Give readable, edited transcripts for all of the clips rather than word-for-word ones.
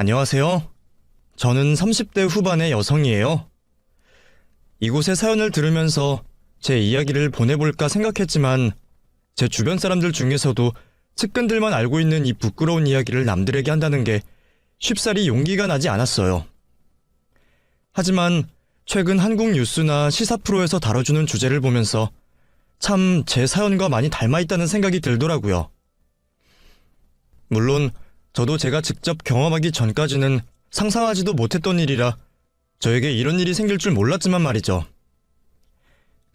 안녕하세요. 저는 30대 후반의 여성이에요. 이곳의 사연을 들으면서 제 이야기를 보내볼까 생각했지만 제 주변 사람들 중에서도 측근들만 알고 있는 이 부끄러운 이야기를 남들에게 한다는 게 쉽사리 용기가 나지 않았어요. 하지만 최근 한국 뉴스나 시사 프로에서 다뤄주는 주제를 보면서 참 제 사연과 많이 닮아있다는 생각이 들더라고요. 물론 저도 제가 직접 경험하기 전까지는 상상하지도 못했던 일이라 저에게 이런 일이 생길 줄 몰랐지만 말이죠.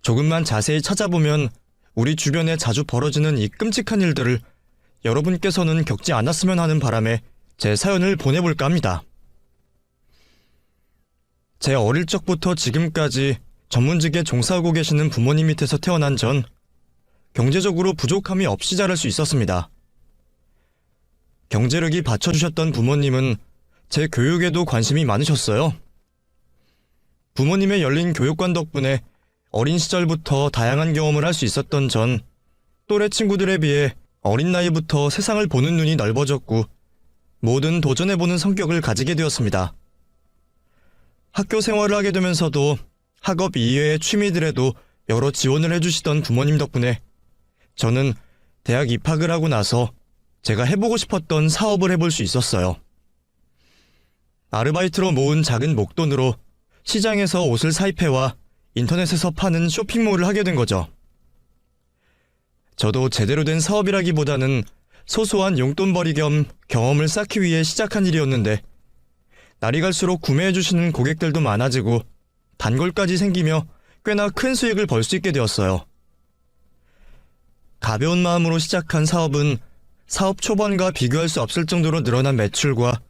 조금만 자세히 찾아보면 우리 주변에 자주 벌어지는 이 끔찍한 일들을 여러분께서는 겪지 않았으면 하는 바람에 제 사연을 보내볼까 합니다. 제 어릴 적부터 지금까지 전문직에 종사하고 계시는 부모님 밑에서 태어난 전 경제적으로 부족함이 없이 자랄 수 있었습니다. 경제력이 받쳐주셨던 부모님은 제 교육에도 관심이 많으셨어요. 부모님의 열린 교육관 덕분에 어린 시절부터 다양한 경험을 할 수 있었던 전 또래 친구들에 비해 어린 나이부터 세상을 보는 눈이 넓어졌고 뭐든 도전해보는 성격을 가지게 되었습니다. 학교 생활을 하게 되면서도 학업 이외의 취미들에도 여러 지원을 해주시던 부모님 덕분에 저는 대학 입학을 하고 나서 제가 해보고 싶었던 사업을 해볼 수 있었어요. 아르바이트로 모은 작은 목돈으로 시장에서 옷을 사입해와 인터넷에서 파는 쇼핑몰을 하게 된 거죠. 저도 제대로 된 사업이라기보다는 소소한 용돈벌이 겸 경험을 쌓기 위해 시작한 일이었는데 날이 갈수록 구매해주시는 고객들도 많아지고 단골까지 생기며 꽤나 큰 수익을 벌 수 있게 되었어요. 가벼운 마음으로 시작한 사업은 사업 초반과 비교할 수 없을 정도로 늘어난 매출과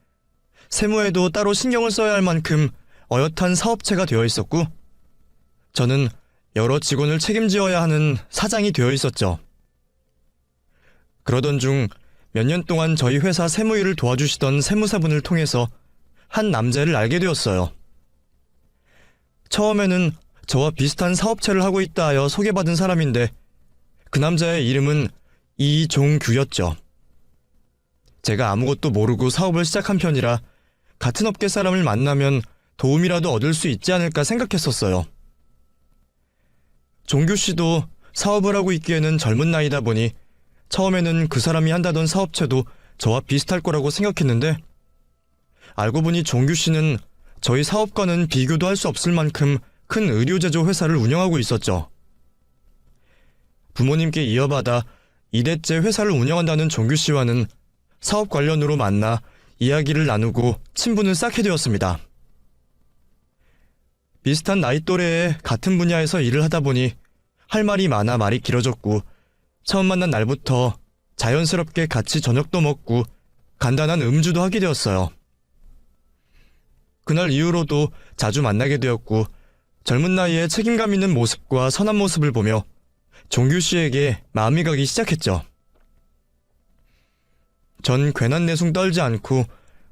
세무에도 따로 신경을 써야 할 만큼 어엿한 사업체가 되어 있었고 저는 여러 직원을 책임지어야 하는 사장이 되어 있었죠. 그러던 중 몇 년 동안 저희 회사 세무 일을 도와주시던 세무사분을 통해서 한 남자를 알게 되었어요. 처음에는 저와 비슷한 사업체를 하고 있다 하여 소개받은 사람인데 그 남자의 이름은 이종규였죠. 제가 아무것도 모르고 사업을 시작한 편이라 같은 업계 사람을 만나면 도움이라도 얻을 수 있지 않을까 생각했었어요. 종규 씨도 사업을 하고 있기에는 젊은 나이다 보니 처음에는 그 사람이 한다던 사업체도 저와 비슷할 거라고 생각했는데 알고 보니 종규 씨는 저희 사업과는 비교도 할 수 없을 만큼 큰 의류제조 회사를 운영하고 있었죠. 부모님께 이어받아 2대째 회사를 운영한다는 종규 씨와는 사업 관련으로 만나 이야기를 나누고 친분을 쌓게 되었습니다. 비슷한 나이 또래에 같은 분야에서 일을 하다 보니 할 말이 많아 말이 길어졌고 처음 만난 날부터 자연스럽게 같이 저녁도 먹고 간단한 음주도 하게 되었어요. 그날 이후로도 자주 만나게 되었고 젊은 나이에 책임감 있는 모습과 선한 모습을 보며 종규 씨에게 마음이 가기 시작했죠. 전 괜한 내숭 떨지 않고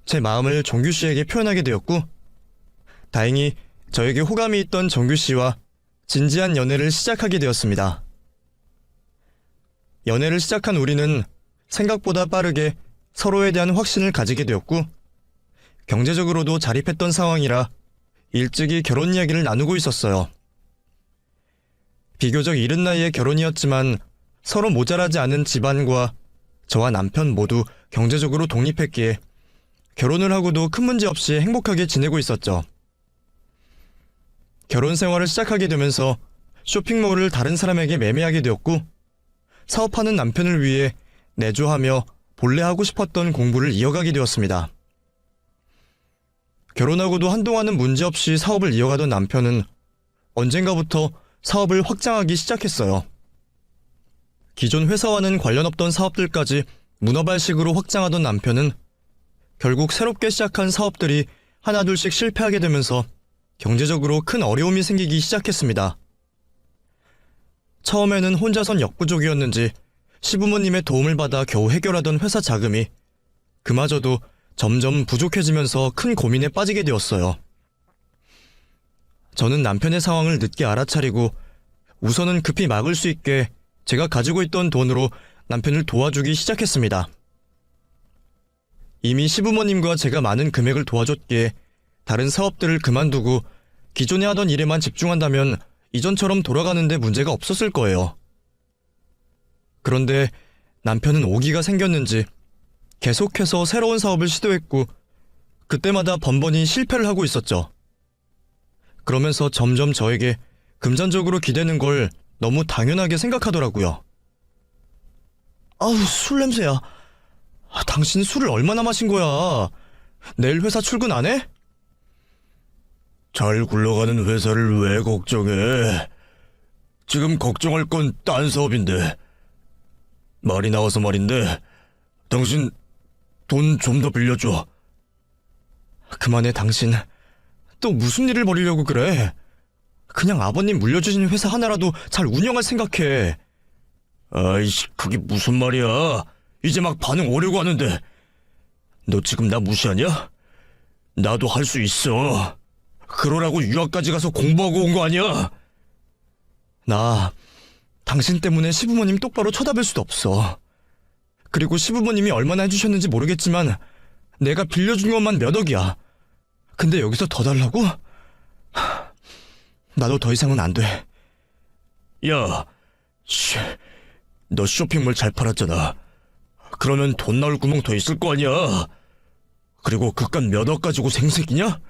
제 마음을 종규 씨에게 표현하게 되었고 다행히 저에게 호감이 있던 종규 씨와 진지한 연애를 시작하게 되었습니다. 연애를 시작한 우리는 생각보다 빠르게 서로에 대한 확신을 가지게 되었고 경제적으로도 자립했던 상황이라 일찍이 결혼 이야기를 나누고 있었어요. 비교적 이른 나이에 결혼이었지만 서로 모자라지 않은 집안과 저와 남편 모두 경제적으로 독립했기에 결혼을 하고도 큰 문제 없이 행복하게 지내고 있었죠. 결혼 생활을 시작하게 되면서 쇼핑몰을 다른 사람에게 매매하게 되었고 사업하는 남편을 위해 내조하며 본래 하고 싶었던 공부를 이어가게 되었습니다. 결혼하고도 한동안은 문제없이 사업을 이어가던 남편은 언젠가부터 사업을 확장하기 시작했어요. 기존 회사와는 관련 없던 사업들까지 문어발식으로 확장하던 남편은 결국 새롭게 시작한 사업들이 하나둘씩 실패하게 되면서 경제적으로 큰 어려움이 생기기 시작했습니다. 처음에는 혼자선 역부족이었는지 시부모님의 도움을 받아 겨우 해결하던 회사 자금이 그마저도 점점 부족해지면서 큰 고민에 빠지게 되었어요. 저는 남편의 상황을 늦게 알아차리고 우선은 급히 막을 수 있게 제가 가지고 있던 돈으로 남편을 도와주기 시작했습니다. 이미 시부모님과 제가 많은 금액을 도와줬기에 다른 사업들을 그만두고 기존에 하던 일에만 집중한다면 이전처럼 돌아가는데 문제가 없었을 거예요. 그런데 남편은 오기가 생겼는지 계속해서 새로운 사업을 시도했고 그때마다 번번이 실패를 하고 있었죠. 그러면서 점점 저에게 금전적으로 기대는 걸 너무 당연하게 생각하더라고요. 아우, 술 냄새야. 당신 술을 얼마나 마신 거야? 내일 회사 출근 안 해? 잘 굴러가는 회사를 왜 걱정해? 지금 걱정할 건 딴 사업인데. 말이 나와서 말인데, 당신 돈 좀 더 빌려줘. 그만해, 당신. 또 무슨 일을 벌이려고 그래? 그냥 아버님 물려주신 회사 하나라도 잘 운영할 생각해. 아이씨, 그게 무슨 말이야? 이제 막 반응 오려고 하는데. 너 지금 나 무시하냐? 나도 할 수 있어. 그러라고 유학까지 가서 공부하고 온 거 아니야? 나 당신 때문에 시부모님 똑바로 쳐다볼 수도 없어. 그리고 시부모님이 얼마나 해주셨는지 모르겠지만 내가 빌려준 것만 몇 억이야. 근데 여기서 더 달라고? 나도 더 이상은 안 돼. 야, 너 쇼핑몰 잘 팔았잖아. 그러면 돈 나올 구멍 더 있을 거 아니야. 그리고 그깟 몇 억 가지고 생색이냐?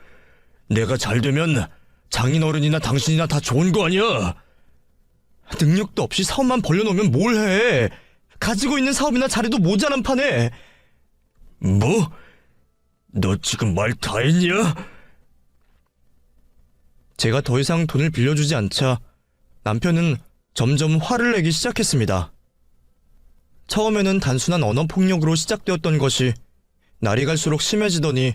내가 잘 되면 장인어른이나 당신이나 다 좋은 거 아니야. 능력도 없이 사업만 벌려놓으면 뭘 해. 가지고 있는 사업이나 잘해도 모자란 판에. 뭐? 너 지금 말 다 했냐? 제가 더 이상 돈을 빌려주지 않자 남편은 점점 화를 내기 시작했습니다. 처음에는 단순한 언어폭력으로 시작되었던 것이 날이 갈수록 심해지더니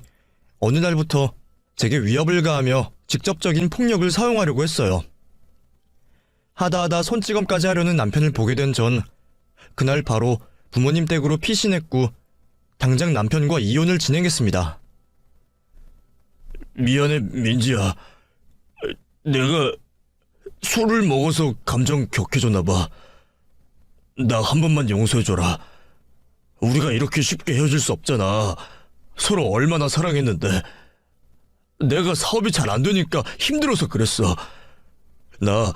어느 날부터 제게 위협을 가하며 직접적인 폭력을 사용하려고 했어요. 하다하다 손찌검까지 하려는 남편을 보게 된 전 그날 바로 부모님 댁으로 피신했고 당장 남편과 이혼을 진행했습니다. 미안해, 민지야. 내가 술을 먹어서 감정 격해졌나 봐. 나 한 번만 용서해줘라. 우리가 이렇게 쉽게 헤어질 수 없잖아. 서로 얼마나 사랑했는데. 내가 사업이 잘 안 되니까 힘들어서 그랬어. 나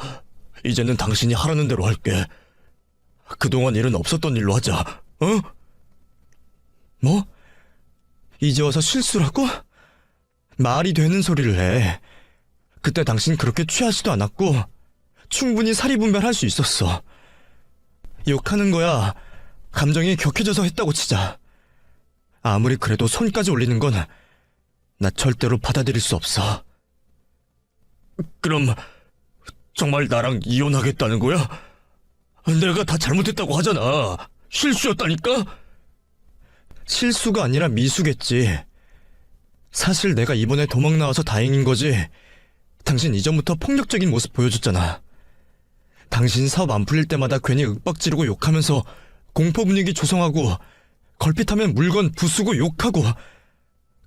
이제는 당신이 하라는 대로 할게. 그동안 일은 없었던 일로 하자. 어? 뭐? 이제 와서 실수라고? 말이 되는 소리를 해. 그때 당신 그렇게 취하지도 않았고 충분히 사리분별할 수 있었어. 욕하는 거야 감정이 격해져서 했다고 치자. 아무리 그래도 손까지 올리는 건 나 절대로 받아들일 수 없어. 그럼 정말 나랑 이혼하겠다는 거야? 내가 다 잘못했다고 하잖아. 실수였다니까? 실수가 아니라 미수겠지. 사실 내가 이번에 도망 나와서 다행인 거지. 당신 이전부터 폭력적인 모습 보여줬잖아. 당신 사업 안 풀릴 때마다 괜히 윽박 지르고 욕하면서 공포 분위기 조성하고 걸핏하면 물건 부수고 욕하고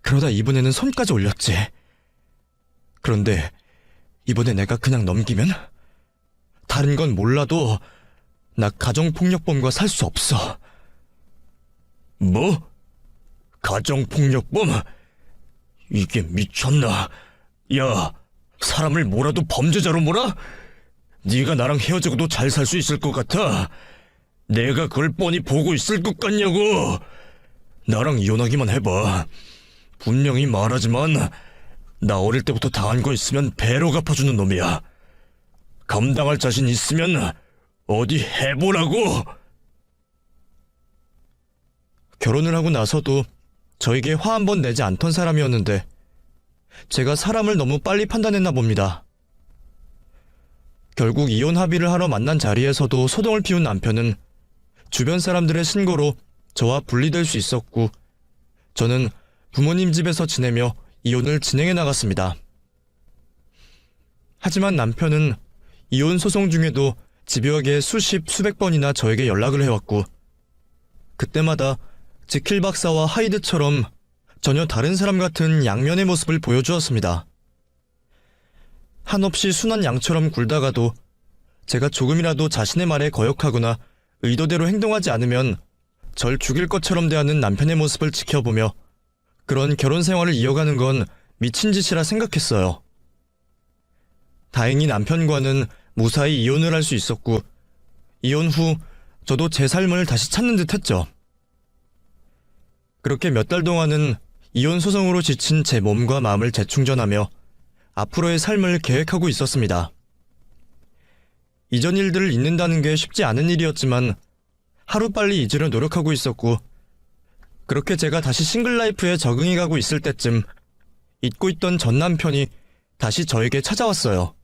그러다 이번에는 손까지 올렸지. 그런데 이번에 내가 그냥 넘기면? 다른 건 몰라도 나 가정폭력범과 살 수 없어. 뭐? 가정폭력범? 이게 미쳤나? 야, 사람을 몰아도 범죄자로 몰아? 네가 나랑 헤어지고도 잘 살 수 있을 것 같아? 내가 그걸 뻔히 보고 있을 것 같냐고? 나랑 이혼하기만 해봐. 분명히 말하지만 나 어릴 때부터 당한 거 있으면 배로 갚아주는 놈이야. 감당할 자신 있으면 어디 해보라고. 결혼을 하고 나서도 저에게 화 한 번 내지 않던 사람이었는데 제가 사람을 너무 빨리 판단했나 봅니다. 결국 이혼 합의를 하러 만난 자리에서도 소동을 피운 남편은 주변 사람들의 신고로 저와 분리될 수 있었고 저는 부모님 집에서 지내며 이혼을 진행해 나갔습니다. 하지만 남편은 이혼 소송 중에도 집요하게 수십 수백 번이나 저에게 연락을 해왔고 그때마다 지킬 박사와 하이드처럼 전혀 다른 사람 같은 양면의 모습을 보여주었습니다. 한없이 순한 양처럼 굴다가도 제가 조금이라도 자신의 말에 거역하거나 의도대로 행동하지 않으면 절 죽일 것처럼 대하는 남편의 모습을 지켜보며 그런 결혼 생활을 이어가는 건 미친 짓이라 생각했어요. 다행히 남편과는 무사히 이혼을 할 수 있었고, 이혼 후 저도 제 삶을 다시 찾는 듯 했죠. 그렇게 몇 달 동안은 이혼 소송으로 지친 제 몸과 마음을 재충전하며 앞으로의 삶을 계획하고 있었습니다. 이전 일들을 잊는다는 게 쉽지 않은 일이었지만 하루빨리 잊으려 노력하고 있었고, 그렇게 제가 다시 싱글 라이프에 적응해가고 있을 때쯤 잊고 있던 전 남편이 다시 저에게 찾아왔어요.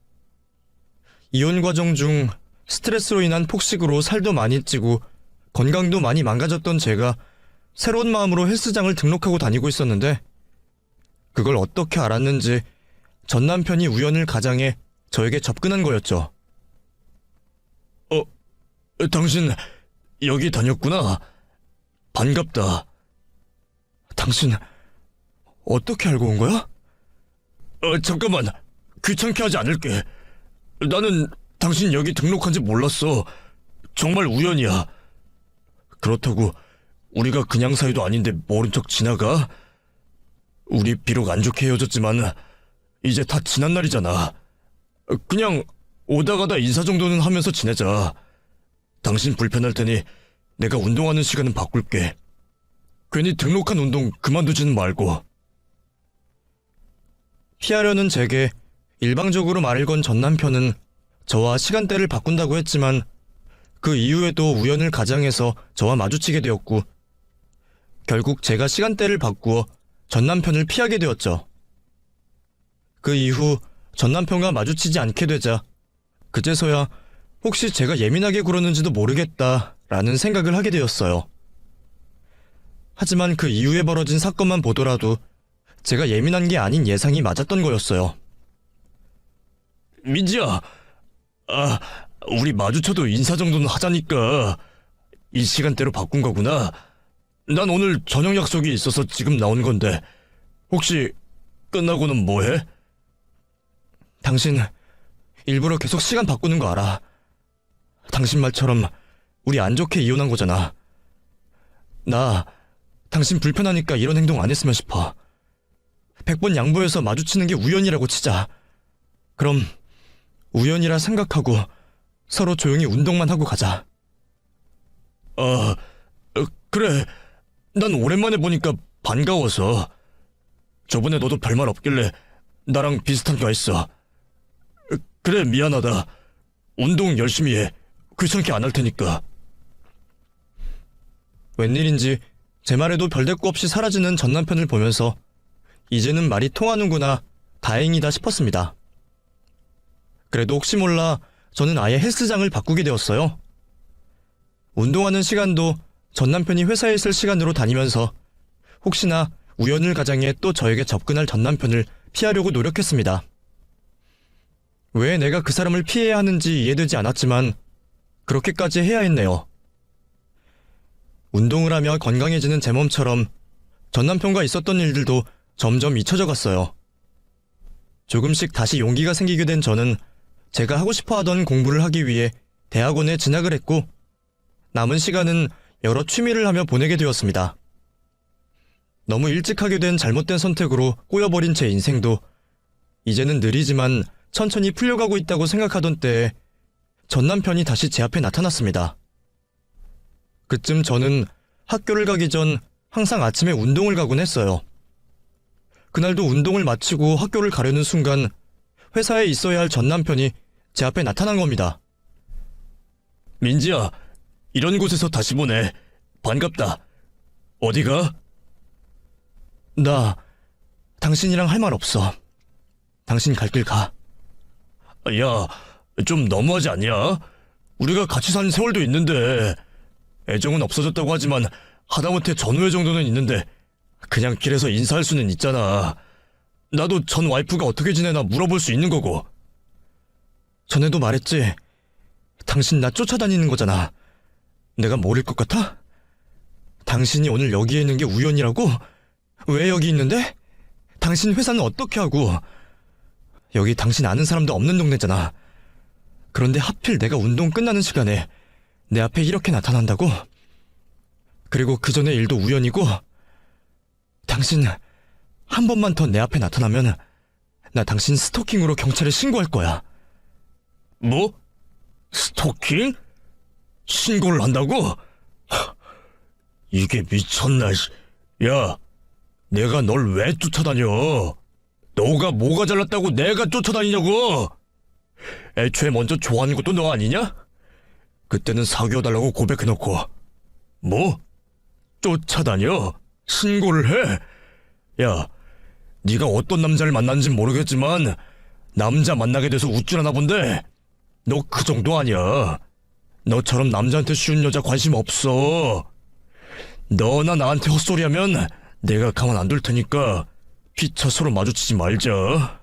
이혼 과정 중 스트레스로 인한 폭식으로 살도 많이 찌고 건강도 많이 망가졌던 제가 새로운 마음으로 헬스장을 등록하고 다니고 있었는데, 그걸 어떻게 알았는지 전 남편이 우연을 가장해 저에게 접근한 거였죠. 당신 여기 다녔구나. 반갑다. 당신 어떻게 알고 온 거야? 잠깐만. 귀찮게 하지 않을게. 나는 당신 여기 등록한지 몰랐어. 정말 우연이야. 그렇다고 우리가 그냥 사이도 아닌데 모른 척 지나가? 우리 비록 안 좋게 헤어졌지만 이제 다 지난 날이잖아. 그냥 오다 가다 인사 정도는 하면서 지내자. 당신 불편할 테니 내가 운동하는 시간은 바꿀게. 괜히 등록한 운동 그만두지는 말고. 피하려는 제게 일방적으로 말을 건 전 남편은 저와 시간대를 바꾼다고 했지만 그 이후에도 우연을 가장해서 저와 마주치게 되었고, 결국 제가 시간대를 바꾸어 전 남편을 피하게 되었죠. 그 이후 전 남편과 마주치지 않게 되자 그제서야 혹시 제가 예민하게 굴었는지도 모르겠다라는 생각을 하게 되었어요. 하지만 그 이후에 벌어진 사건만 보더라도 제가 예민한 게 아닌 예상이 맞았던 거였어요. 민지야, 우리 마주쳐도 인사 정도는 하자니까. 이 시간대로 바꾼 거구나. 난 오늘 저녁 약속이 있어서 지금 나온 건데 혹시 끝나고는 뭐해? 당신 일부러 계속 시간 바꾸는 거 알아. 당신 말처럼 우리 안 좋게 이혼한 거잖아. 나 당신 불편하니까 이런 행동 안 했으면 싶어. 100번 양보해서 마주치는 게 우연이라고 치자. 그럼 우연이라 생각하고 서로 조용히 운동만 하고 가자. 그래. 난 오랜만에 보니까 반가워서. 저번에 너도 별말 없길래 나랑 비슷한 거 했어. 그래, 미안하다. 운동 열심히 해. 귀찮게 안 할 테니까. 웬일인지 제 말에도 별대꾸 없이 사라지는 전 남편을 보면서 이제는 말이 통하는구나, 다행이다 싶었습니다. 그래도 혹시 몰라 저는 아예 헬스장을 바꾸게 되었어요. 운동하는 시간도 전 남편이 회사에 있을 시간으로 다니면서 혹시나 우연을 가장해 또 저에게 접근할 전 남편을 피하려고 노력했습니다. 왜 내가 그 사람을 피해야 하는지 이해되지 않았지만 그렇게까지 해야 했네요. 운동을 하며 건강해지는 제 몸처럼 전 남편과 있었던 일들도 점점 잊혀져 갔어요. 조금씩 다시 용기가 생기게 된 저는 제가 하고 싶어 하던 공부를 하기 위해 대학원에 진학을 했고, 남은 시간은 여러 취미를 하며 보내게 되었습니다. 너무 일찍 하게 된 잘못된 선택으로 꼬여버린 제 인생도 이제는 느리지만 천천히 풀려가고 있다고 생각하던 때에 전 남편이 다시 제 앞에 나타났습니다. 그쯤 저는 학교를 가기 전 항상 아침에 운동을 가곤 했어요. 그날도 운동을 마치고 학교를 가려는 순간 회사에 있어야 할 전 남편이 제 앞에 나타난 겁니다. 민지야, 이런 곳에서 다시 보네. 반갑다. 어디가? 나 당신이랑 할 말 없어. 당신 갈 길 가. 야, 좀 너무하지 않냐? 우리가 같이 산 세월도 있는데. 애정은 없어졌다고 하지만 하다못해 전우애 정도는 있는데 그냥 길에서 인사할 수는 있잖아. 나도 전 와이프가 어떻게 지내나 물어볼 수 있는 거고. 전에도 말했지. 당신 나 쫓아다니는 거잖아. 내가 모를 것 같아? 당신이 오늘 여기에 있는 게 우연이라고? 왜 여기 있는데? 당신 회사는 어떻게 하고? 여기 당신 아는 사람도 없는 동네잖아. 그런데 하필 내가 운동 끝나는 시간에 내 앞에 이렇게 나타난다고? 그리고 그 전에 일도 우연이고? 당신 한 번만 더 내 앞에 나타나면 나 당신 스토킹으로 경찰에 신고할 거야. 뭐? 스토킹? 신고를 한다고? 하, 이게 미쳤나, 씨. 야, 내가 널 왜 쫓아다녀? 너가 뭐가 잘났다고 내가 쫓아다니냐고! 애초에 먼저 좋아하는 것도 너 아니냐? 그때는 사귀어달라고 고백해놓고 뭐? 쫓아다녀? 신고를 해? 야, 네가 어떤 남자를 만났는지 모르겠지만 남자 만나게 돼서 우쭐하나 본데 너 그 정도 아니야. 너처럼 남자한테 쉬운 여자 관심 없어. 너나 나한테 헛소리하면 내가 가만 안 둘 테니까 피차 서로 마주치지 말자.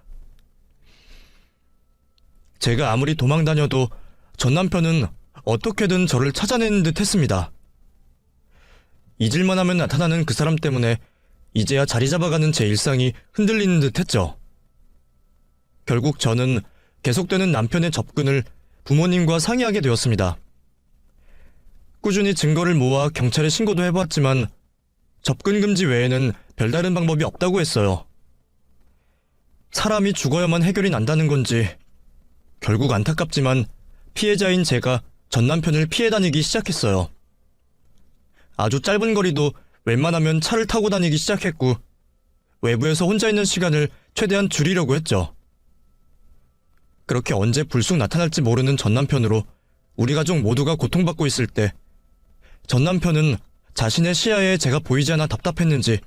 제가 아무리 도망 다녀도 전 남편은 어떻게든 저를 찾아내는 듯 했습니다. 잊을만 하면 나타나는 그 사람 때문에 이제야 자리 잡아가는 제 일상이 흔들리는 듯 했죠. 결국 저는 계속되는 남편의 접근을 부모님과 상의하게 되었습니다. 꾸준히 증거를 모아 경찰에 신고도 해봤지만 접근 금지 외에는 별다른 방법이 없다고 했어요. 사람이 죽어야만 해결이 난다는 건지 결국 안타깝지만 피해자인 제가 전 남편을 피해 다니기 시작했어요. 아주 짧은 거리도 웬만하면 차를 타고 다니기 시작했고 외부에서 혼자 있는 시간을 최대한 줄이려고 했죠. 그렇게 언제 불쑥 나타날지 모르는 전 남편으로 우리 가족 모두가 고통받고 있을 때 전 남편은 자신의 시야에 제가 보이지 않아 답답했는지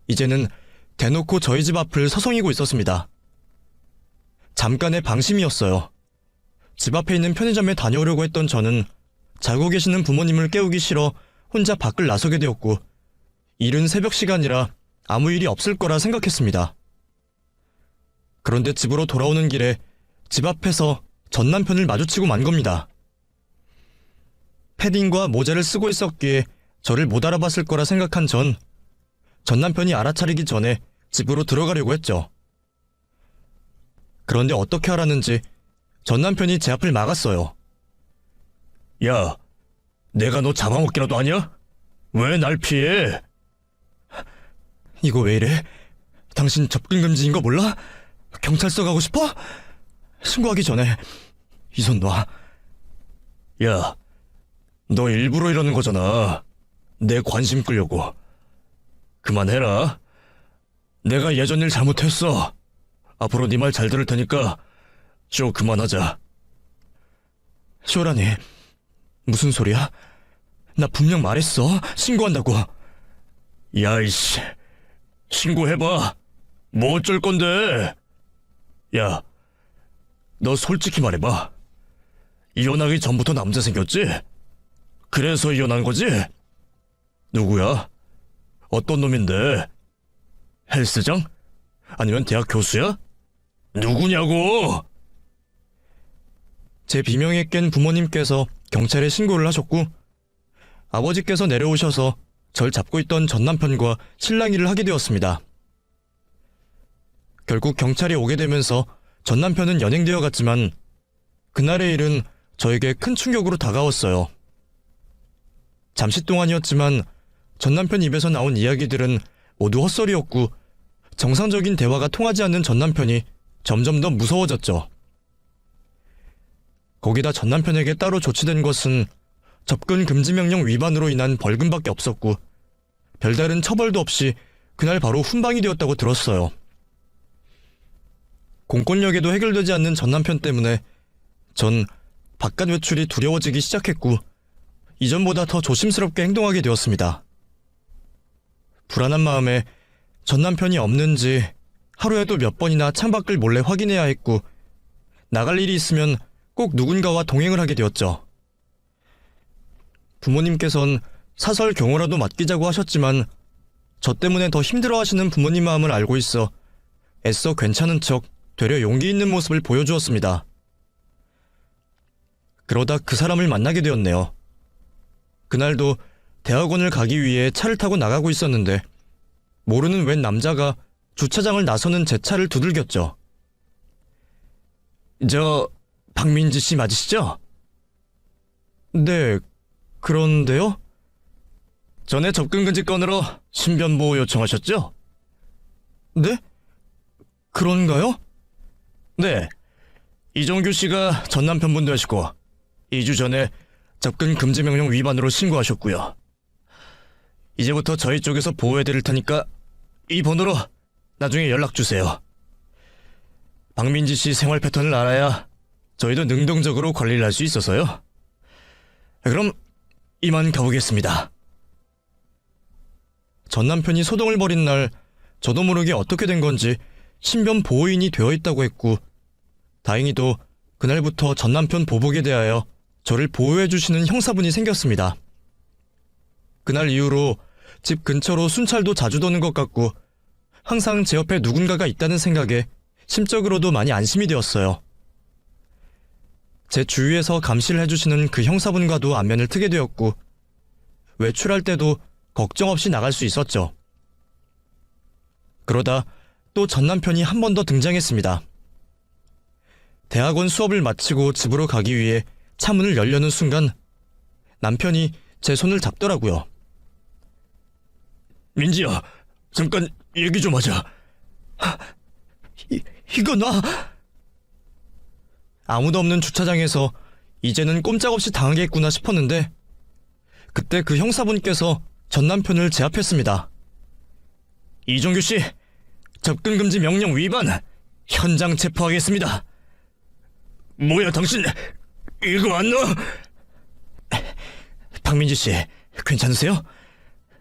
이제는 대놓고 저희 집 앞을 서성이고 있었습니다. 잠깐의 방심이었어요. 집 앞에 있는 편의점에 다녀오려고 했던 저는 자고 계시는 부모님을 깨우기 싫어 혼자 밖을 나서게 되었고 이른 새벽 시간이라 아무 일이 없을 거라 생각했습니다. 그런데 집으로 돌아오는 길에 집 앞에서 전 남편을 마주치고 만 겁니다. 패딩과 모자를 쓰고 있었기에 저를 못 알아봤을 거라 생각한 전 남편이 알아차리기 전에 집으로 들어가려고 했죠. 그런데 어떻게 알았는지 전 남편이 제 앞을 막았어요. 야, 내가 너 잡아먹기라도 하냐? 왜 날 피해? 이거 왜 이래? 당신 접근 금지인 거 몰라? 경찰서 가고 싶어? 신고하기 전에 이 손 놔. 야, 너 일부러 이러는 거잖아. 내 관심 끌려고. 그만해라. 내가 예전 일 잘못했어. 앞으로 네 말 잘 들을 테니까 쇼 그만하자. 쇼라니, 무슨 소리야? 나 분명 말했어. 신고한다고. 야, 이씨. 신고해봐. 뭐 어쩔 건데? 야, 너 솔직히 말해봐. 이혼하기 전부터 남자 생겼지? 그래서 이혼한 거지? 누구야? 어떤 놈인데? 헬스장? 아니면 대학 교수야? 누구냐고? 제 비명에 깬 부모님께서 경찰에 신고를 하셨고 아버지께서 내려오셔서 절 잡고 있던 전 남편과 실랑이를 하게 되었습니다. 결국 경찰이 오게 되면서 전 남편은 연행되어 갔지만 그날의 일은 저에게 큰 충격으로 다가왔어요. 잠시 동안이었지만 전 남편 입에서 나온 이야기들은 모두 헛소리였고 정상적인 대화가 통하지 않는 전 남편이 점점 더 무서워졌죠. 거기다 전 남편에게 따로 조치된 것은 접근 금지 명령 위반으로 인한 벌금밖에 없었고 별다른 처벌도 없이 그날 바로 훈방이 되었다고 들었어요. 공권력에도 해결되지 않는 전 남편 때문에 전 바깥 외출이 두려워지기 시작했고 이전보다 더 조심스럽게 행동하게 되었습니다. 불안한 마음에 전 남편이 없는지 하루에도 몇 번이나 창밖을 몰래 확인해야 했고 나갈 일이 있으면 꼭 누군가와 동행을 하게 되었죠. 부모님께선 사설 경호라도 맡기자고 하셨지만 저 때문에 더 힘들어하시는 부모님 마음을 알고 있어 애써 괜찮은 척 되려 용기 있는 모습을 보여주었습니다. 그러다 그 사람을 만나게 되었네요. 그날도 대학원을 가기 위해 차를 타고 나가고 있었는데 모르는 웬 남자가 주차장을 나서는 제 차를 두들겼죠. 저 박민지 씨 맞으시죠? 네, 그런데요? 전에 접근금지 건으로 신변보호 요청하셨죠? 네? 그런가요? 네. 이종규 씨가 전 남편분 되시고 2주 전에 접근 금지 명령 위반으로 신고하셨고요. 이제부터 저희 쪽에서 보호해 드릴 테니까 이 번호로 나중에 연락 주세요. 박민지 씨 생활 패턴을 알아야 저희도 능동적으로 관리를 할 수 있어서요. 그럼 이만 가보겠습니다. 전 남편이 소동을 벌인 날 저도 모르게 어떻게 된 건지 신변 보호인이 되어 있다고 했고, 다행히도 그날부터 전 남편 보복에 대하여 저를 보호해 주시는 형사분이 생겼습니다. 그날 이후로 집 근처로 순찰도 자주 도는 것 같고 항상 제 옆에 누군가가 있다는 생각에 심적으로도 많이 안심이 되었어요. 제 주위에서 감시를 해주시는 그 형사분과도 안면을 트게 되었고, 외출할 때도 걱정 없이 나갈 수 있었죠. 그러다 또 전 남편이 한 번 더 등장했습니다. 대학원 수업을 마치고 집으로 가기 위해 차 문을 열려는 순간 남편이 제 손을 잡더라고요. 민지야, 잠깐 얘기 좀 하자. 이거 나... 아무도 없는 주차장에서 이제는 꼼짝없이 당하겠구나 싶었는데, 그때 그 형사분께서 전 남편을 제압했습니다. 이종규 씨, 접근 금지 명령 위반, 현장 체포하겠습니다. 뭐야, 당신 이거 안 넣어? 박민지 씨, 괜찮으세요?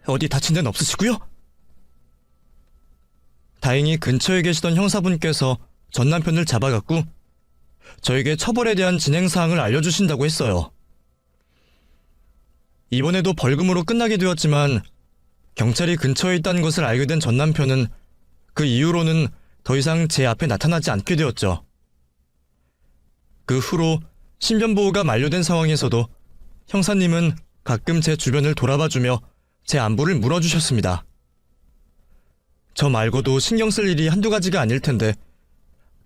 어디 다친 데는 없으시고요? 다행히 근처에 계시던 형사분께서 전 남편을 잡아갔고 저에게 처벌에 대한 진행 사항을 알려주신다고 했어요. 이번에도 벌금으로 끝나게 되었지만 경찰이 근처에 있다는 것을 알게 된 전 남편은 그 이후로는 더 이상 제 앞에 나타나지 않게 되었죠. 그 후로 신변보호가 만료된 상황에서도 형사님은 가끔 제 주변을 돌아봐주며 제 안부를 물어주셨습니다. 저 말고도 신경 쓸 일이 한두 가지가 아닐 텐데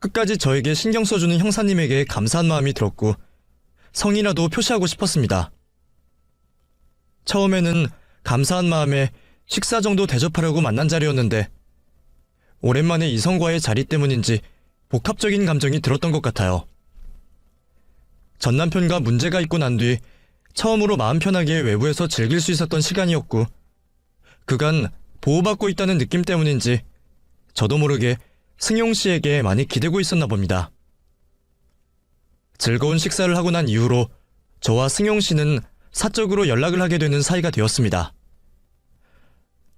끝까지 저에게 신경 써주는 형사님에게 감사한 마음이 들었고 성이라도 표시하고 싶었습니다. 처음에는 감사한 마음에 식사 정도 대접하려고 만난 자리였는데 오랜만에 이성과의 자리 때문인지 복합적인 감정이 들었던 것 같아요. 전 남편과 문제가 있고 난 뒤 처음으로 마음 편하게 외부에서 즐길 수 있었던 시간이었고 그간 보호받고 있다는 느낌 때문인지 저도 모르게 승용 씨에게 많이 기대고 있었나 봅니다. 즐거운 식사를 하고 난 이후로 저와 승용 씨는 사적으로 연락을 하게 되는 사이가 되었습니다.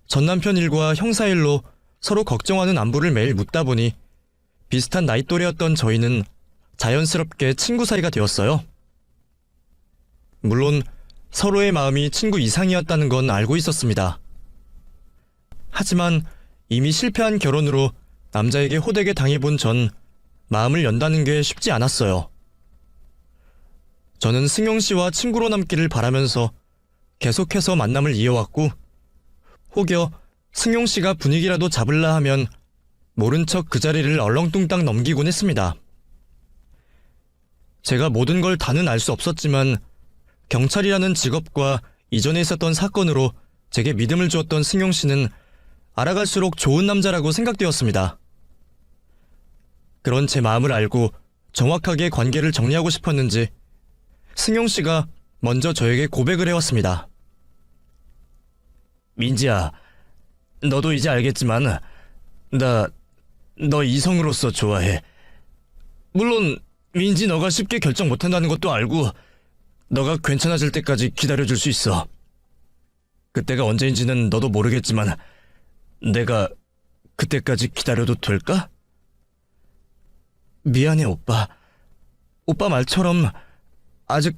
전 남편 일과 형사 일로 서로 걱정하는 안부를 매일 묻다 보니 비슷한 나이 또래였던 저희는 자연스럽게 친구 사이가 되었어요. 물론 서로의 마음이 친구 이상이었다는 건 알고 있었습니다. 하지만 이미 실패한 결혼으로 남자에게 호되게 당해본 전 마음을 연다는 게 쉽지 않았어요. 저는 승용 씨와 친구로 남기를 바라면서 계속해서 만남을 이어왔고 혹여 승용 씨가 분위기라도 잡을라 하면 모른 척 그 자리를 얼렁뚱땅 넘기곤 했습니다. 제가 모든 걸 다는 알 수 없었지만 경찰이라는 직업과 이전에 있었던 사건으로 제게 믿음을 주었던 승용 씨는 알아갈수록 좋은 남자라고 생각되었습니다. 그런 제 마음을 알고 정확하게 관계를 정리하고 싶었는지 승용 씨가 먼저 저에게 고백을 해왔습니다. 민지야, 너도 이제 알겠지만 너 이성으로서 좋아해. 물론 민지 너가 쉽게 결정 못한다는 것도 알고 너가 괜찮아질 때까지 기다려줄 수 있어. 그때가 언제인지는 너도 모르겠지만 내가 그때까지 기다려도 될까? 미안해 오빠. 오빠 말처럼 아직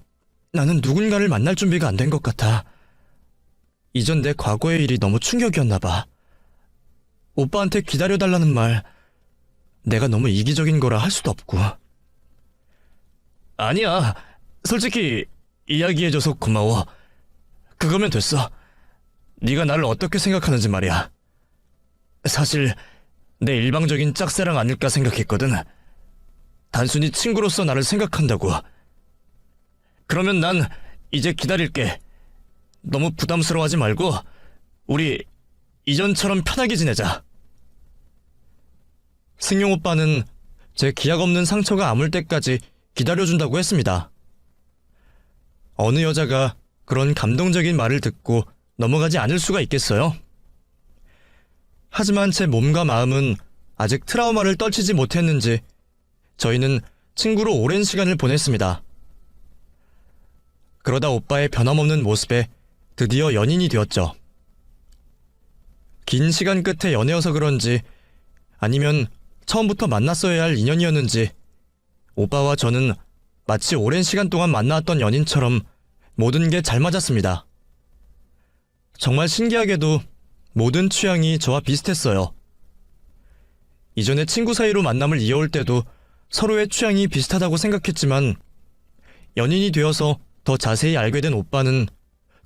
나는 누군가를 만날 준비가 안 된 것 같아. 이전 내 과거의 일이 너무 충격이었나 봐. 오빠한테 기다려달라는 말 내가 너무 이기적인 거라 할 수도 없고. 아니야. 솔직히 이야기해줘서 고마워. 그거면 됐어. 네가 나를 어떻게 생각하는지 말이야. 사실 내 일방적인 짝사랑 아닐까 생각했거든. 단순히 친구로서 나를 생각한다고. 그러면 난 이제 기다릴게. 너무 부담스러워하지 말고 우리 이전처럼 편하게 지내자. 승용 오빠는 제 기약 없는 상처가 아물 때까지 기다려준다고 했습니다. 어느 여자가 그런 감동적인 말을 듣고 넘어가지 않을 수가 있겠어요? 하지만 제 몸과 마음은 아직 트라우마를 떨치지 못했는지 저희는 친구로 오랜 시간을 보냈습니다. 그러다 오빠의 변함없는 모습에 드디어 연인이 되었죠. 긴 시간 끝에 연애여서 그런지 아니면 처음부터 만났어야 할 인연이었는지 오빠와 저는 마치 오랜 시간 동안 만나왔던 연인처럼 모든 게 잘 맞았습니다. 정말 신기하게도 모든 취향이 저와 비슷했어요. 이전에 친구 사이로 만남을 이어올 때도 서로의 취향이 비슷하다고 생각했지만 연인이 되어서 더 자세히 알게 된 오빠는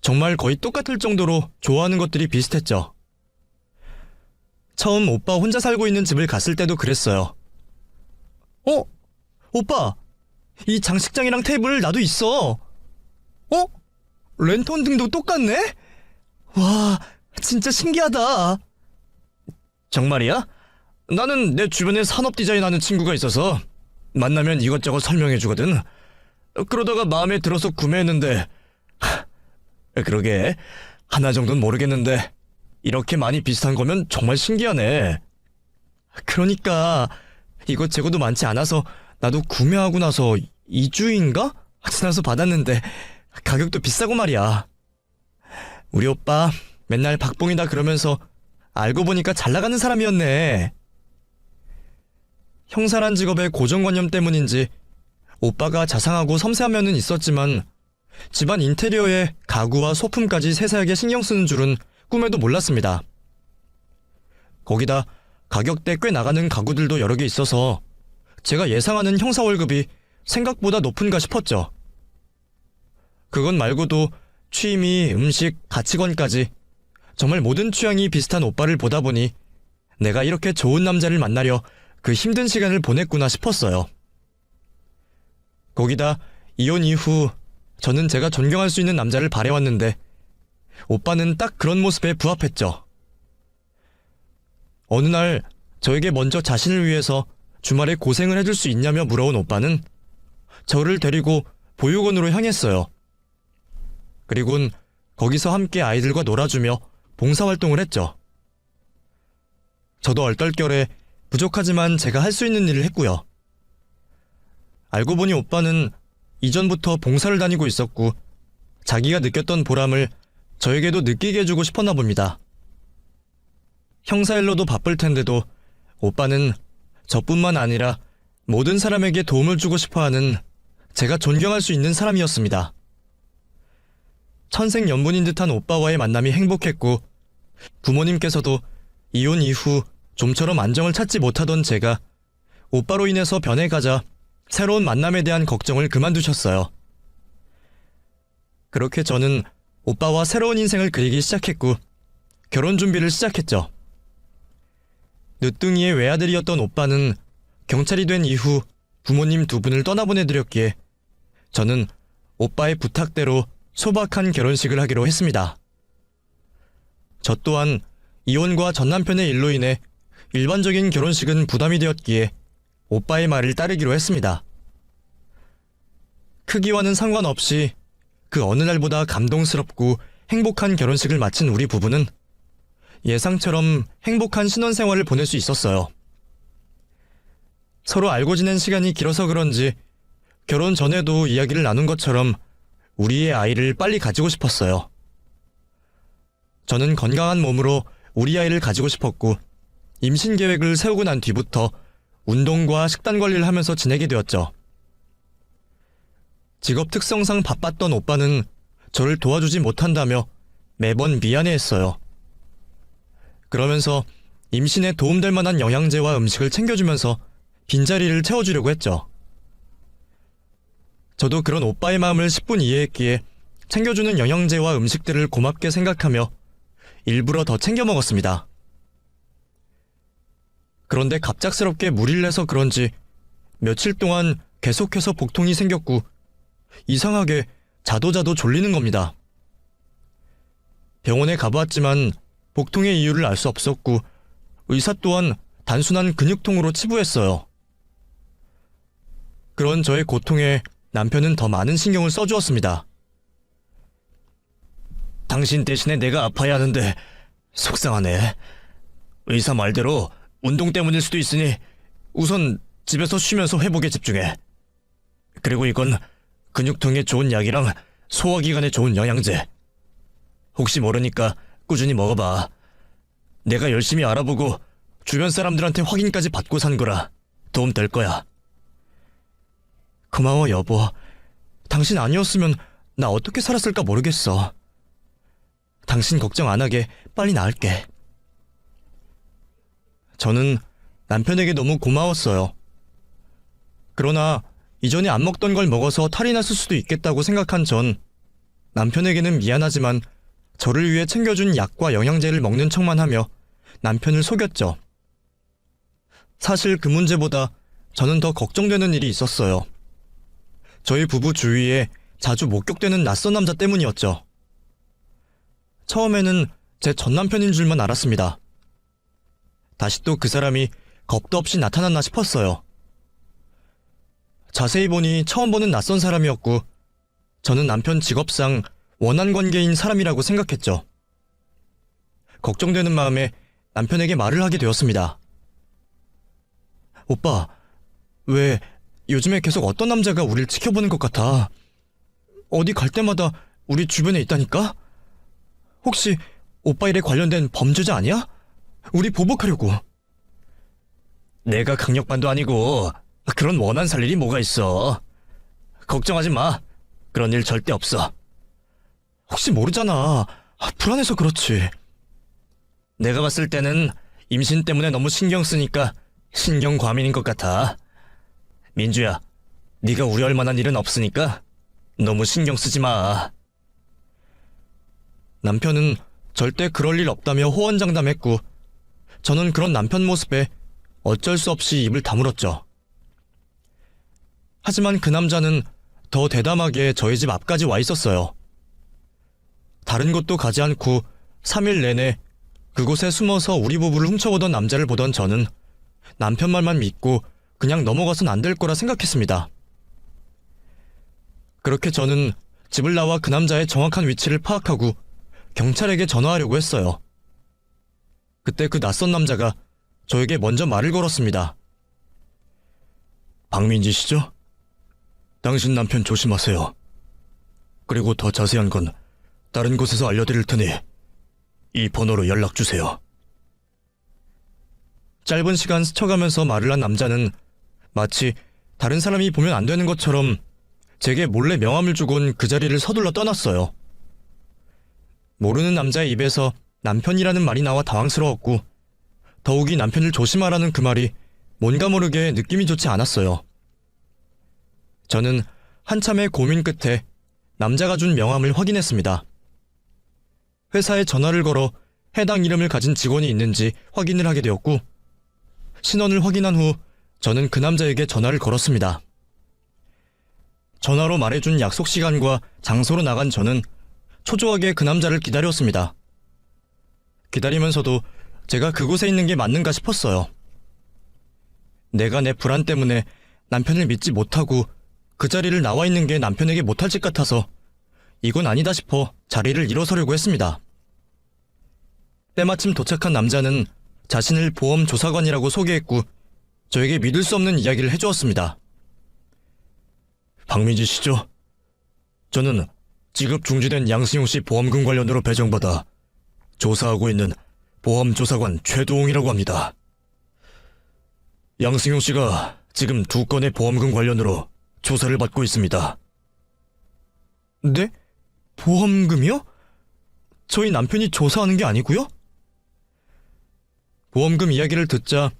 정말 거의 똑같을 정도로 좋아하는 것들이 비슷했죠. 처음 오빠 혼자 살고 있는 집을 갔을 때도 그랬어요. 오빠! 이 장식장이랑 테이블 나도 있어! 랜턴 등도 똑같네? 와, 진짜 신기하다! 정말이야? 나는 내 주변에 산업 디자인 하는 친구가 있어서 만나면 이것저것 설명해주거든. 그러다가 마음에 들어서 구매했는데 그러게 하나 정도는 모르겠는데 이렇게 많이 비슷한 거면 정말 신기하네. 그러니까 이것 재고도 많지 않아서 나도 구매하고 나서 2주인가? 지나서 받았는데 가격도 비싸고 말이야. 우리 오빠 맨날 박봉이다 그러면서 알고 보니까 잘 나가는 사람이었네. 형사란 직업의 고정관념 때문인지 오빠가 자상하고 섬세한 면은 있었지만 집안 인테리어에 가구와 소품까지 세세하게 신경 쓰는 줄은 꿈에도 몰랐습니다. 거기다 가격대 꽤 나가는 가구들도 여러 개 있어서 제가 예상하는 형사 월급이 생각보다 높은가 싶었죠. 그건 말고도 취미, 음식, 가치관까지 정말 모든 취향이 비슷한 오빠를 보다 보니 내가 이렇게 좋은 남자를 만나려 그 힘든 시간을 보냈구나 싶었어요. 거기다 이혼 이후 저는 제가 존경할 수 있는 남자를 바래왔는데 오빠는 딱 그런 모습에 부합했죠. 어느 날 저에게 먼저 자신을 위해서 주말에 고생을 해줄 수 있냐며 물어온 오빠는 저를 데리고 보육원으로 향했어요. 그리곤 거기서 함께 아이들과 놀아주며 봉사활동을 했죠. 저도 얼떨결에 부족하지만 제가 할 수 있는 일을 했고요. 알고 보니 오빠는 이전부터 봉사를 다니고 있었고 자기가 느꼈던 보람을 저에게도 느끼게 해주고 싶었나 봅니다. 형사일로도 바쁠 텐데도 오빠는 저뿐만 아니라 모든 사람에게 도움을 주고 싶어하는 제가 존경할 수 있는 사람이었습니다. 천생연분인 듯한 오빠와의 만남이 행복했고 부모님께서도 이혼 이후 좀처럼 안정을 찾지 못하던 제가 오빠로 인해서 변해가자 새로운 만남에 대한 걱정을 그만두셨어요. 그렇게 저는 오빠와 새로운 인생을 그리기 시작했고 결혼 준비를 시작했죠. 늦둥이의 외아들이었던 오빠는 경찰이 된 이후 부모님 두 분을 떠나보내드렸기에 저는 오빠의 부탁대로 소박한 결혼식을 하기로 했습니다. 저 또한 이혼과 전남편의 일로 인해 일반적인 결혼식은 부담이 되었기에 오빠의 말을 따르기로 했습니다. 크기와는 상관없이 그 어느 날보다 감동스럽고 행복한 결혼식을 마친 우리 부부는 예상처럼 행복한 신혼생활을 보낼 수 있었어요. 서로 알고 지낸 시간이 길어서 그런지 결혼 전에도 이야기를 나눈 것처럼 우리의 아이를 빨리 가지고 싶었어요. 저는 건강한 몸으로 우리 아이를 가지고 싶었고 임신 계획을 세우고 난 뒤부터 운동과 식단 관리를 하면서 지내게 되었죠. 직업 특성상 바빴던 오빠는 저를 도와주지 못한다며 매번 미안해했어요. 그러면서 임신에 도움될 만한 영양제와 음식을 챙겨주면서 빈자리를 채워주려고 했죠. 저도 그런 오빠의 마음을 10분 이해했기에 챙겨주는 영양제와 음식들을 고맙게 생각하며 일부러 더 챙겨 먹었습니다. 그런데 갑작스럽게 무리를 해서 그런지 며칠 동안 계속해서 복통이 생겼고 이상하게 자도 졸리는 겁니다. 병원에 가보았지만 복통의 이유를 알 수 없었고 의사 또한 단순한 근육통으로 치부했어요. 그런 저의 고통에 남편은 더 많은 신경을 써주었습니다. 당신 대신에 내가 아파야 하는데 속상하네. 의사 말대로 운동 때문일 수도 있으니 우선 집에서 쉬면서 회복에 집중해. 그리고 이건 근육통에 좋은 약이랑 소화기관에 좋은 영양제. 혹시 모르니까 꾸준히 먹어봐. 내가 열심히 알아보고 주변 사람들한테 확인까지 받고 산 거라 도움 될 거야. 고마워, 여보. 당신 아니었으면 나 어떻게 살았을까 모르겠어. 당신 걱정 안 하게 빨리 나을게. 저는 남편에게 너무 고마웠어요. 그러나 이전에 안 먹던 걸 먹어서 탈이 났을 수도 있겠다고 생각한 전 남편에게는 미안하지만 저를 위해 챙겨준 약과 영양제를 먹는 척만 하며 남편을 속였죠. 사실 그 문제보다 저는 더 걱정되는 일이 있었어요. 저희 부부 주위에 자주 목격되는 낯선 남자 때문이었죠. 처음에는 제 전 남편인 줄만 알았습니다. 다시 또 그 사람이 겁도 없이 나타났나 싶었어요. 자세히 보니 처음 보는 낯선 사람이었고 저는 남편 직업상 원한 관계인 사람이라고 생각했죠. 걱정되는 마음에 남편에게 말을 하게 되었습니다. 오빠, 왜 요즘에 계속 어떤 남자가 우릴 지켜보는 것 같아? 어디 갈 때마다 우리 주변에 있다니까? 혹시 오빠 일에 관련된 범죄자 아니야? 우리 보복하려고. 내가 강력반도 아니고 그런 원한 살 일이 뭐가 있어. 걱정하지 마. 그런 일 절대 없어. 혹시 모르잖아. 불안해서 그렇지. 내가 봤을 때는 임신 때문에 너무 신경 쓰니까 신경 과민인 것 같아. 민주야, 네가 우려할 만한 일은 없으니까 너무 신경 쓰지 마. 남편은 절대 그럴 일 없다며 호언장담했고 저는 그런 남편 모습에 어쩔 수 없이 입을 다물었죠. 하지만 그 남자는 더 대담하게 저희 집 앞까지 와 있었어요. 다른 곳도 가지 않고 3일 내내 그곳에 숨어서 우리 부부를 훔쳐보던 남자를 보던 저는 남편 말만 믿고 그냥 넘어가선 안 될 거라 생각했습니다. 그렇게 저는 집을 나와 그 남자의 정확한 위치를 파악하고 경찰에게 전화하려고 했어요. 그때 그 낯선 남자가 저에게 먼저 말을 걸었습니다. 박민지 씨죠? 당신 남편 조심하세요. 그리고 더 자세한 건 다른 곳에서 알려드릴 테니 이 번호로 연락 주세요. 짧은 시간 스쳐가면서 말을 한 남자는 마치 다른 사람이 보면 안 되는 것처럼 제게 몰래 명함을 주곤 그 자리를 서둘러 떠났어요. 모르는 남자의 입에서 남편이라는 말이 나와 당황스러웠고 더욱이 남편을 조심하라는 그 말이 뭔가 모르게 느낌이 좋지 않았어요. 저는 한참의 고민 끝에 남자가 준 명함을 확인했습니다. 회사에 전화를 걸어 해당 이름을 가진 직원이 있는지 확인을 하게 되었고 신원을 확인한 후 저는 그 남자에게 전화를 걸었습니다. 전화로 말해준 약속 시간과 장소로 나간 저는 초조하게 그 남자를 기다렸습니다. 기다리면서도 제가 그곳에 있는 게 맞는가 싶었어요. 내가 내 불안 때문에 남편을 믿지 못하고 그 자리를 나와 있는 게 남편에게 못할 짓 같아서 이건 아니다 싶어 자리를 일어서려고 했습니다. 때마침 도착한 남자는 자신을 보험조사관이라고 소개했고 저에게 믿을 수 없는 이야기를 해주었습니다. 박민지 씨죠? 저는 지급 중지된 양승용 씨 보험금 관련으로 배정받아 조사하고 있는 보험조사관 최도홍이라고 합니다. 양승용 씨가 지금 2건의 보험금 관련으로 조사를 받고 있습니다. 네? 보험금이요? 저희 남편이 조사하는 게 아니고요? 보험금 이야기를 듣자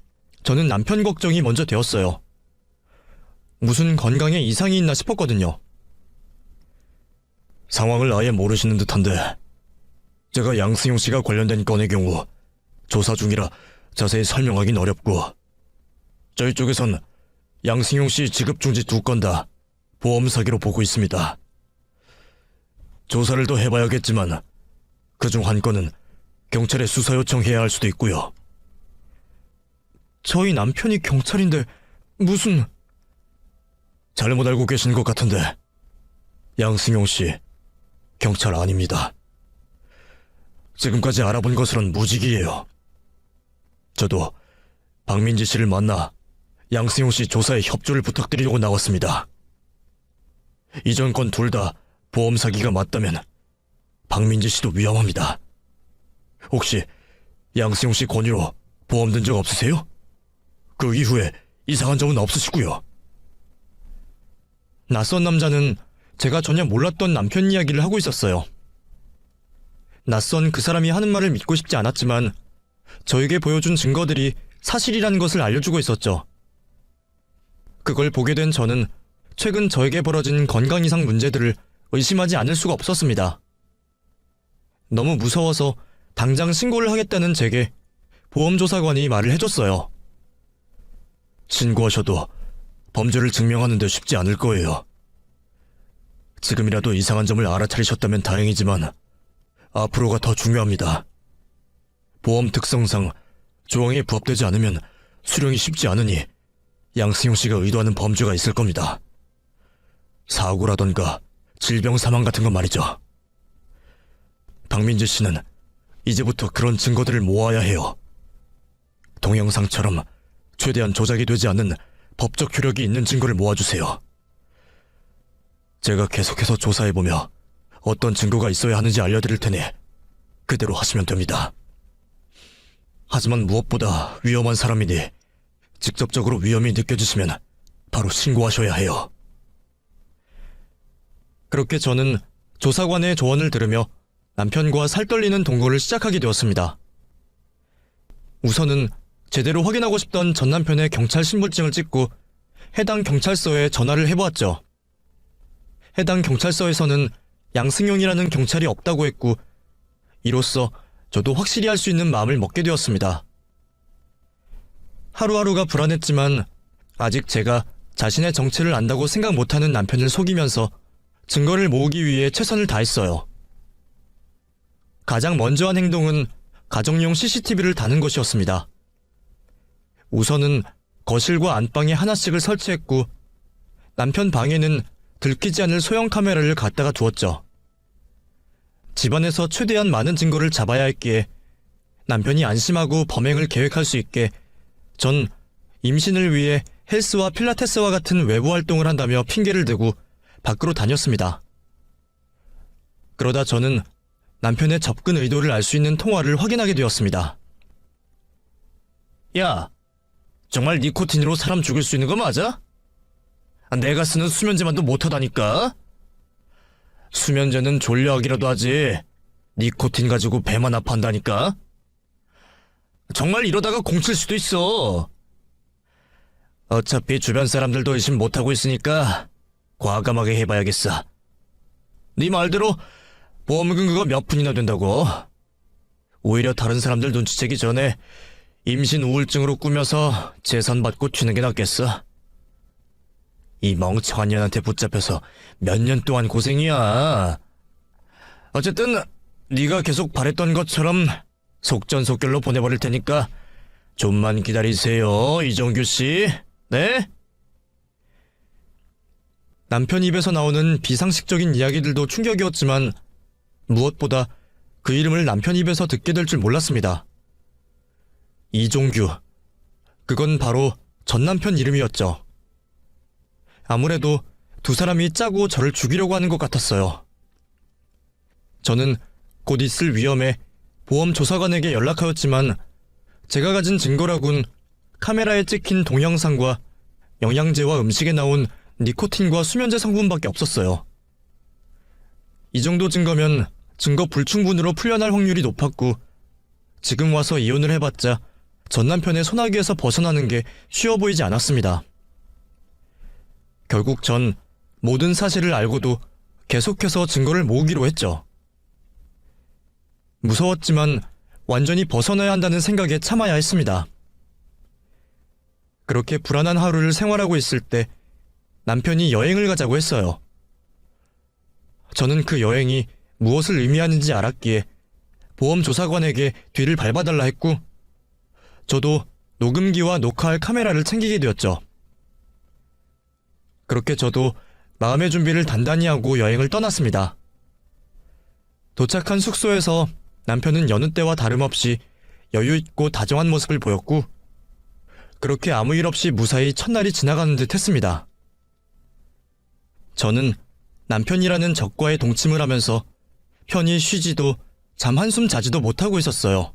저는 남편 걱정이 먼저 되었어요. 무슨 건강에 이상이 있나 싶었거든요. 상황을 아예 모르시는 듯한데 제가 양승용 씨가 관련된 건의 경우 조사 중이라 자세히 설명하긴 어렵고 저희 쪽에선 양승용 씨 지급 중지 2건 다 보험 사기로 보고 있습니다. 조사를 더 해봐야겠지만 그중 한 건은 경찰에 수사 요청해야 할 수도 있고요. 저희 남편이 경찰인데 무슨... 잘못 알고 계신 것 같은데 양승용 씨 경찰 아닙니다. 지금까지 알아본 것으론 무직이에요. 저도 박민지 씨를 만나 양승용 씨 조사에 협조를 부탁드리려고 나왔습니다. 이전 건 둘 다 보험 사기가 맞다면 박민지 씨도 위험합니다. 혹시 양승용 씨 권유로 보험 든 적 없으세요? 그 이후에 이상한 점은 없으시고요. 낯선 남자는 제가 전혀 몰랐던 남편 이야기를 하고 있었어요. 낯선 그 사람이 하는 말을 믿고 싶지 않았지만 저에게 보여준 증거들이 사실이라는 것을 알려주고 있었죠. 그걸 보게 된 저는 최근 저에게 벌어진 건강 이상 문제들을 의심하지 않을 수가 없었습니다. 너무 무서워서 당장 신고를 하겠다는 제게 보험조사관이 말을 해줬어요. 신고하셔도 범죄를 증명하는 데 쉽지 않을 거예요. 지금이라도 이상한 점을 알아차리셨다면 다행이지만 앞으로가 더 중요합니다. 보험 특성상 조항에 부합되지 않으면 수령이 쉽지 않으니 양승용 씨가 의도하는 범죄가 있을 겁니다. 사고라던가 질병 사망 같은 건 말이죠. 박민지 씨는 이제부터 그런 증거들을 모아야 해요. 동영상처럼 최대한 조작이 되지 않는 법적 효력이 있는 증거를 모아주세요. 제가 계속해서 조사해보며 어떤 증거가 있어야 하는지 알려드릴 테니 그대로 하시면 됩니다. 하지만 무엇보다 위험한 사람이니 직접적으로 위험이 느껴지시면 바로 신고하셔야 해요. 그렇게 저는 조사관의 조언을 들으며 남편과 살떨리는 동거를 시작하게 되었습니다. 우선은 제대로 확인하고 싶던 전 남편의 경찰 신분증을 찍고 해당 경찰서에 전화를 해보았죠. 해당 경찰서에서는 양승용이라는 경찰이 없다고 했고 이로써 저도 확실히 할 수 있는 마음을 먹게 되었습니다. 하루하루가 불안했지만 아직 제가 자신의 정체를 안다고 생각 못하는 남편을 속이면서 증거를 모으기 위해 최선을 다했어요. 가장 먼저 한 행동은 가정용 CCTV를 다는 것이었습니다. 우선은 거실과 안방에 하나씩을 설치했고 남편 방에는 들키지 않을 소형 카메라를 갖다가 두었죠. 집안에서 최대한 많은 증거를 잡아야 했기에 남편이 안심하고 범행을 계획할 수 있게 전 임신을 위해 헬스와 필라테스와 같은 외부 활동을 한다며 핑계를 대고 밖으로 다녔습니다. 그러다 저는 남편의 접근 의도를 알 수 있는 통화를 확인하게 되었습니다. 야, 정말 니코틴으로 사람 죽일 수 있는 거 맞아? 내가 쓰는 수면제만도 못하다니까? 수면제는 졸려하기라도 하지 니코틴 가지고 배만 아파한다니까? 정말 이러다가 공칠 수도 있어. 어차피 주변 사람들도 의심 못하고 있으니까 과감하게 해봐야겠어. 네 말대로 보험금 그거 몇 푼이나 된다고? 오히려 다른 사람들 눈치채기 전에 임신 우울증으로 꾸며서 재산 받고 튀는 게 낫겠어. 이 멍청한 년한테 붙잡혀서 몇 년 동안 고생이야. 어쨌든 네가 계속 바랬던 것처럼 속전속결로 보내버릴 테니까 좀만 기다리세요, 이종규 씨. 네? 남편 입에서 나오는 비상식적인 이야기들도 충격이었지만 무엇보다 그 이름을 남편 입에서 듣게 될 줄 몰랐습니다. 이종규. 그건 바로 전 남편 이름이었죠. 아무래도 두 사람이 짜고 저를 죽이려고 하는 것 같았어요. 저는 곧 있을 위험에 보험조사관에게 연락하였지만 제가 가진 증거라곤 카메라에 찍힌 동영상과 영양제와 음식에 나온 니코틴과 수면제 성분밖에 없었어요. 이 정도 증거면 증거 불충분으로 풀려날 확률이 높았고 지금 와서 이혼을 해봤자 전 남편의 소나기에서 벗어나는 게 쉬워 보이지 않았습니다. 결국 전 모든 사실을 알고도 계속해서 증거를 모으기로 했죠. 무서웠지만 완전히 벗어나야 한다는 생각에 참아야 했습니다. 그렇게 불안한 하루를 생활하고 있을 때 남편이 여행을 가자고 했어요. 저는 그 여행이 무엇을 의미하는지 알았기에 보험조사관에게 뒤를 밟아달라 했고 저도 녹음기와 녹화할 카메라를 챙기게 되었죠. 그렇게 저도 마음의 준비를 단단히 하고 여행을 떠났습니다. 도착한 숙소에서 남편은 여느 때와 다름없이 여유있고 다정한 모습을 보였고, 그렇게 아무 일 없이 무사히 첫날이 지나가는 듯 했습니다. 저는 남편이라는 적과의 동침을 하면서 편히 쉬지도 잠 한숨 자지도 못하고 있었어요.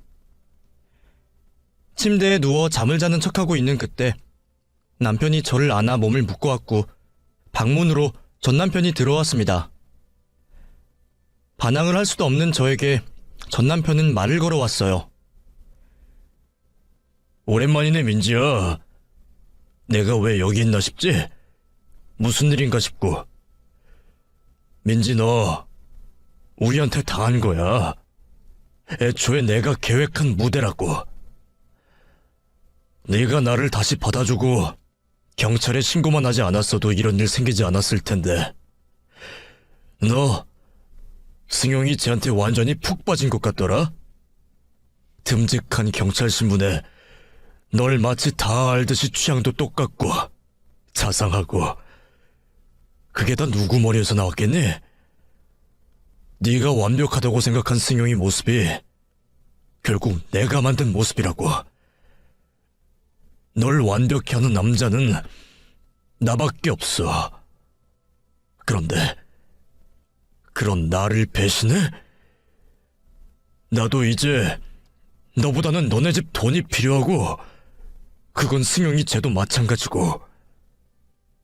침대에 누워 잠을 자는 척하고 있는 그때 남편이 저를 안아 몸을 묶어왔고 방문으로 전 남편이 들어왔습니다. 반항을 할 수도 없는 저에게 전 남편은 말을 걸어왔어요. 오랜만이네, 민지야. 내가 왜 여기 있나 싶지? 무슨 일인가 싶고. 민지, 너 우리한테 당한 거야. 애초에 내가 계획한 무대라고. 네가 나를 다시 받아주고 경찰에 신고만 하지 않았어도 이런 일 생기지 않았을 텐데. 너 승용이 쟤한테 완전히 푹 빠진 것 같더라? 듬직한 경찰 신분에 널 마치 다 알듯이 취향도 똑같고 자상하고. 그게 다 누구 머리에서 나왔겠니? 네가 완벽하다고 생각한 승용이 모습이 결국 내가 만든 모습이라고. 널 완벽히 하는 남자는 나밖에 없어. 그런데 그런 나를 배신해? 나도 이제 너보다는 너네 집 돈이 필요하고, 그건 승용이 쟤도 마찬가지고.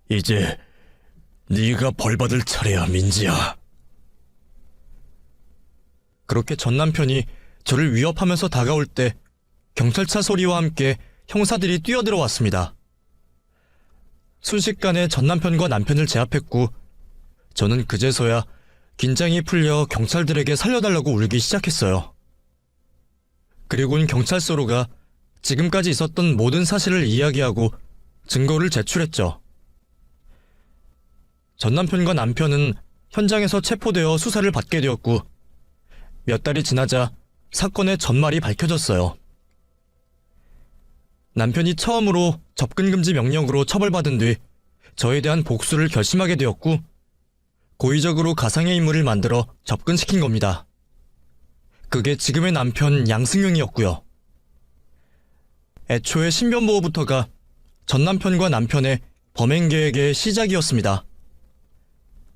이제 네가 벌받을 차례야, 민지야. 그렇게 전 남편이 저를 위협하면서 다가올 때 경찰차 소리와 함께 형사들이 뛰어들어왔습니다. 순식간에 전 남편과 남편을 제압했고 저는 그제서야 긴장이 풀려 경찰들에게 살려달라고 울기 시작했어요. 그리고는 경찰서로가 지금까지 있었던 모든 사실을 이야기하고 증거를 제출했죠. 전 남편과 남편은 현장에서 체포되어 수사를 받게 되었고 몇 달이 지나자 사건의 전말이 밝혀졌어요. 남편이 처음으로 접근금지 명령으로 처벌받은 뒤 저에 대한 복수를 결심하게 되었고 고의적으로 가상의 인물을 만들어 접근시킨 겁니다. 그게 지금의 남편 양승용이었고요. 애초에 신변보호부터가 전 남편과 남편의 범행 계획의 시작이었습니다.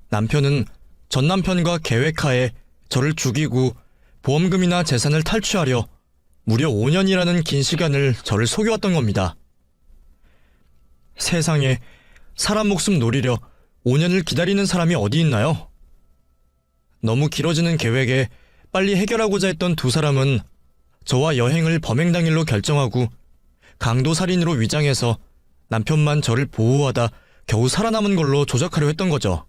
남편은 전 남편과 계획하에 저를 죽이고 보험금이나 재산을 탈취하려 무려 5년이라는 긴 시간을 저를 속여왔던 겁니다. 세상에 사람 목숨 노리려 5년을 기다리는 사람이 어디 있나요? 너무 길어지는 계획에 빨리 해결하고자 했던 두 사람은 저와 여행을 범행 당일로 결정하고 강도살인으로 위장해서 남편만 저를 보호하다 겨우 살아남은 걸로 조작하려 했던 거죠.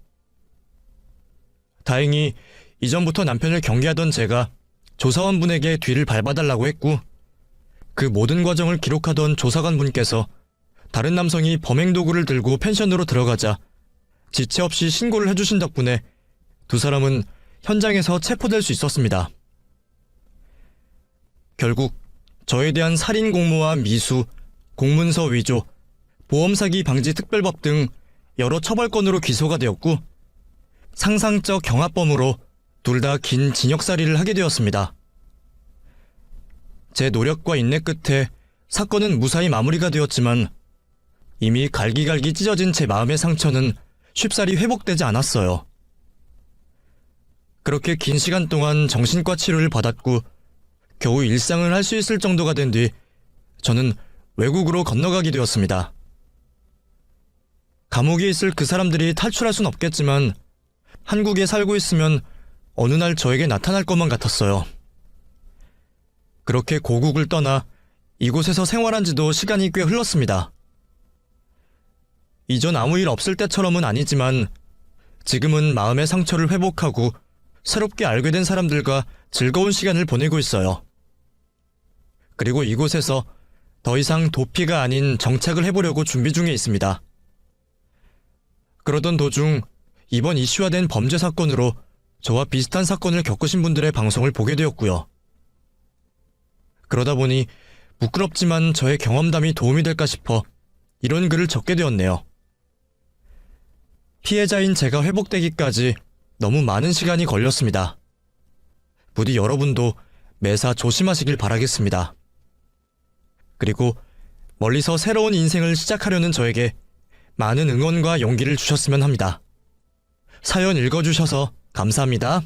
다행히 이전부터 남편을 경계하던 제가 조사관분에게 뒤를 밟아달라고 했고 그 모든 과정을 기록하던 조사관분께서 다른 남성이 범행 도구를 들고 펜션으로 들어가자 지체 없이 신고를 해주신 덕분에 두 사람은 현장에서 체포될 수 있었습니다. 결국 저에 대한 살인 공모와 미수, 공문서 위조, 보험사기 방지 특별법 등 여러 처벌건으로 기소가 되었고 상상적 경합범으로 둘 다 긴 징역살이를 하게 되었습니다. 제 노력과 인내 끝에 사건은 무사히 마무리가 되었지만 이미 갈기갈기 찢어진 제 마음의 상처는 쉽사리 회복되지 않았어요. 그렇게 긴 시간 동안 정신과 치료를 받았고 겨우 일상을 할 수 있을 정도가 된 뒤 저는 외국으로 건너가게 되었습니다. 감옥에 있을 그 사람들이 탈출할 순 없겠지만 한국에 살고 있으면 어느 날 저에게 나타날 것만 같았어요. 그렇게 고국을 떠나 이곳에서 생활한 지도 시간이 꽤 흘렀습니다. 이전 아무 일 없을 때처럼은 아니지만 지금은 마음의 상처를 회복하고 새롭게 알게 된 사람들과 즐거운 시간을 보내고 있어요. 그리고 이곳에서 더 이상 도피가 아닌 정착을 해보려고 준비 중에 있습니다. 그러던 도중 이번 이슈화된 범죄 사건으로 저와 비슷한 사건을 겪으신 분들의 방송을 보게 되었고요. 그러다 보니 부끄럽지만 저의 경험담이 도움이 될까 싶어 이런 글을 적게 되었네요. 피해자인 제가 회복되기까지 너무 많은 시간이 걸렸습니다. 부디 여러분도 매사 조심하시길 바라겠습니다. 그리고 멀리서 새로운 인생을 시작하려는 저에게 많은 응원과 용기를 주셨으면 합니다. 사연 읽어주셔서 감사합니다.